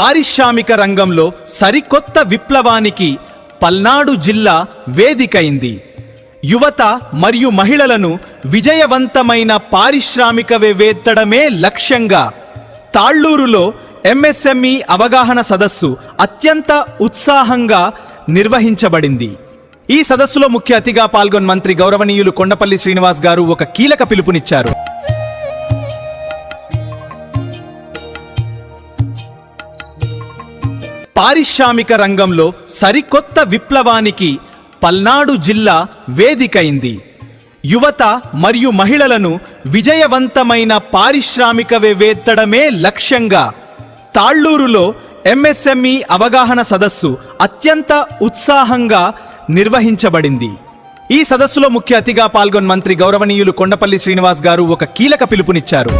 పారిశ్రామిక రంగంలో సరికొత్త విప్లవానికి పల్నాడు జిల్లా వేదికైంది. యువత మరియు మహిళలను విజయవంతమైన పారిశ్రామికవేత్తడమే లక్ష్యంగా తాళ్లూరులో ఎంఎస్ఎంఈ అవగాహన సదస్సు అత్యంత ఉత్సాహంగా నిర్వహించబడింది. ఈ సదస్సులో ముఖ్య అతిథిగా పాల్గొన్న మంత్రి గౌరవనీయులు కొండపల్లి శ్రీనివాస్ గారు ఒక కీలక పిలుపునిచ్చారు. పారిశ్రామిక రంగంలో సరికొత్త విప్లవానికి పల్నాడు జిల్లా వేదికైంది. యువత మరియు మహిళలను విజయవంతమైన పారిశ్రామికవేత్తడమే లక్ష్యంగా తాళ్లూరులో ఎంఎస్ఎంఈ అవగాహన సదస్సు అత్యంత ఉత్సాహంగా నిర్వహించబడింది. ఈ సదస్సులో ముఖ్య అతిథిగా పాల్గొన్న మంత్రి గౌరవనీయులు కొండపల్లి శ్రీనివాస్ గారు ఒక కీలక పిలుపునిచ్చారు.